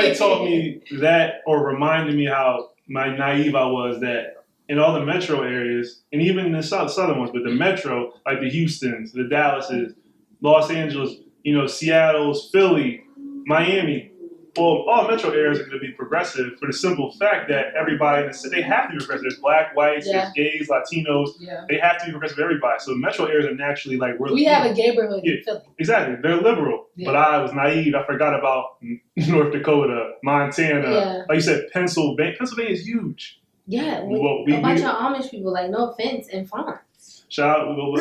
somebody taught me that or reminded me how naive I was that in all the metro areas, and even the southern ones, but the metro, like the Houstons, the Dallases, Los Angeles, Seattle's, Philly, Miami, well, all metro areas are going to be progressive for the simple fact that everybody in the city, they have to be progressive. There's black, whites, there's gays, Latinos. Yeah. They have to be progressive, everybody. So metro areas are naturally like really. We have a neighborhood in Philly. Exactly. They're liberal. Yeah. But I was naive. I forgot about North Dakota, Montana. Yeah. Like you said, Pennsylvania. Pennsylvania is huge. Yeah. A bunch of Amish people, like, no offense, and farms. Shout out, but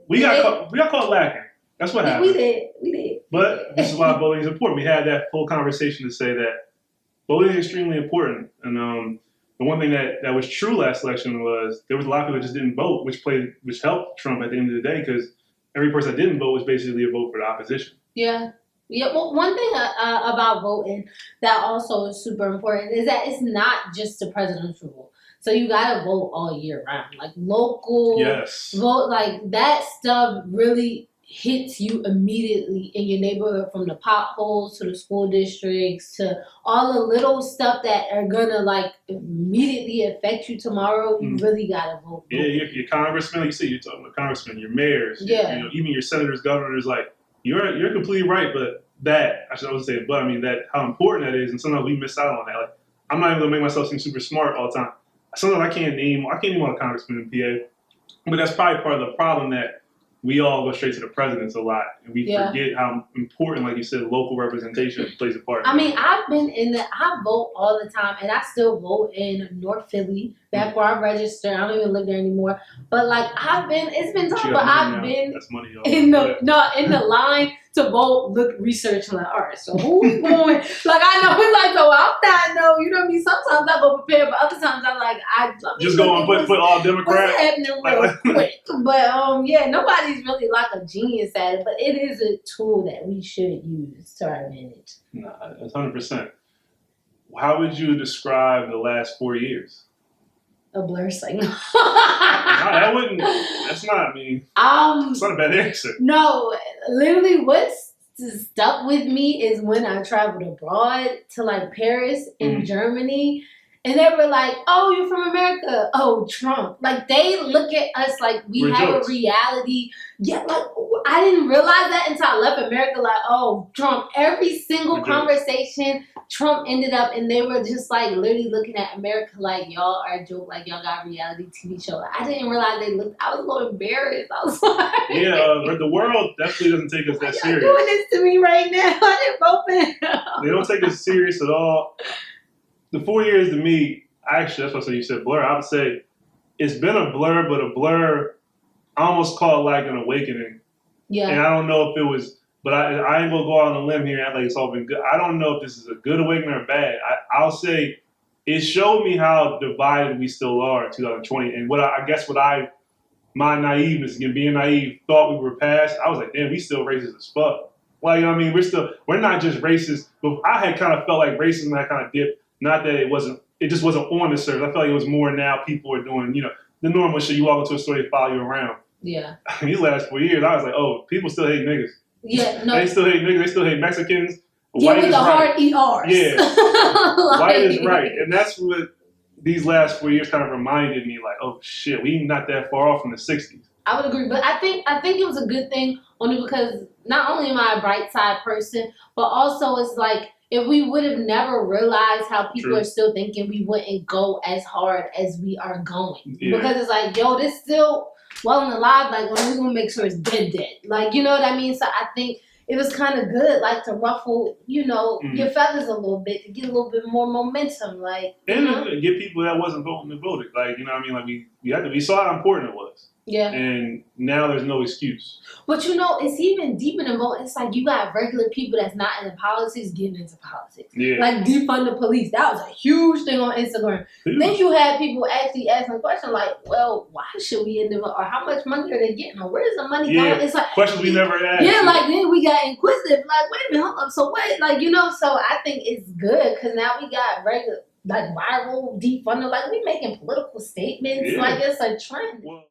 we got caught lacking. That's what happened. We did. But this is why voting is important. We had that full conversation to say that voting is extremely important. And the one thing that was true last election was there was a lot of people that just didn't vote, which helped Trump at the end of the day because every person that didn't vote was basically a vote for the opposition. Yeah. Yeah. Well, one thing about voting that also is super important is that it's not just the presidential. So you gotta vote all year round, like local vote, like that stuff really hits you immediately in your neighborhood, from the potholes to the school districts to all the little stuff that are gonna like immediately affect you tomorrow. You really gotta vote. Yeah, your congressman, like you said, you're talking about congressmen, your mayors, even your senators, governors. Like you're completely right, but I wouldn't say, but I mean that how important that is, and sometimes we miss out on that. Like I'm not even gonna make myself seem super smart all the time. Sometimes I can't name all the congressmen in PA, but that's probably part of the problem that we all go straight to the presidents a lot, and we forget how important, like you said, local representation plays a part. I mean, I vote all the time, and I still vote in North Philly, back where I registered. I don't even live there anymore. But like, it's been tough, but I've been in the line to vote, research, like, all right, so who we going? Like, I know it's like, so I'm not, you know what I mean? Sometimes I go prepared, but other times I'm like, just go and put all Democrats. What's happening real quick? But nobody's really like a genius at it, but it is a tool that we should use to our advantage. Nah, that's 100%. How would you describe the last 4 years? A blur signal. It's not a bad answer. No, literally what's stuck with me is when I traveled abroad to like Paris and Germany, and they were like, oh, you're from America. Oh, Trump. Like they look at us like we have a reality. Yeah, like I didn't realize that until I left America. Like, oh, Trump. Every single conversation, Trump ended up, and they were just like literally looking at America like y'all are a joke, like y'all got a reality TV show. I didn't realize they looked. I was a little embarrassed. I was like, but the world definitely doesn't take us that serious. Doing this to me right now. I didn't vote for him. They don't take us serious at all. The 4 years to me, actually, that's what you said blur. I would say it's been a blur, but a blur, I almost call it like an awakening. Yeah. And I don't know if it was, but I ain't gonna go out on a limb here and act like it's all been good. I don't know if this is a good awakening or bad. I'll say it showed me how divided we still are in 2020. And my naiveness, again, being naive, thought we were past. I was like, damn, we still racist as fuck. Like, you know what I mean? We're not just racist, but I had kind of felt like racism had kind of dipped. Not that it just wasn't on the surface. I felt like it was more now people are doing, the normal shit. You walk into a store, they follow you around. Yeah. These last 4 years, I was like, oh, people still hate niggas. Yeah, no. They still hate niggas. They still hate Mexicans. Yeah, with the hard ERs. Yeah. White is right. And that's what these last 4 years kind of reminded me, like, oh, shit, we not that far off from the 60s. I would agree. But I think it was a good thing only because not only am I a bright side person, but also it's like, if we would have never realized how people are still thinking, we wouldn't go as hard as we are going. Yeah. Because it's like, yo, this still well and alive. Like, we're going to make sure it's dead. Like, you know what I mean? So I think it was kind of good, like, to ruffle, your feathers a little bit, to get a little bit more momentum. Like, and get people that wasn't voting to vote it. Like, you know what I mean? Like, we saw how important it was. Yeah. And now there's no excuse. But it's even deeper than voting. It's like you got regular people that's not into politics getting into politics. Yeah. Like defund the police. That was a huge thing on Instagram. Then you had people actually asking questions like, well, why should we end up, or how much money are they getting, or where's the money going? It's like questions we never asked. Yeah, like then we got inquisitive. Like, wait a minute, hold up. So wait, like, so I think it's good because now we got regular, like viral defunding. Like we making political statements. Yeah. Like it's a trend. Well,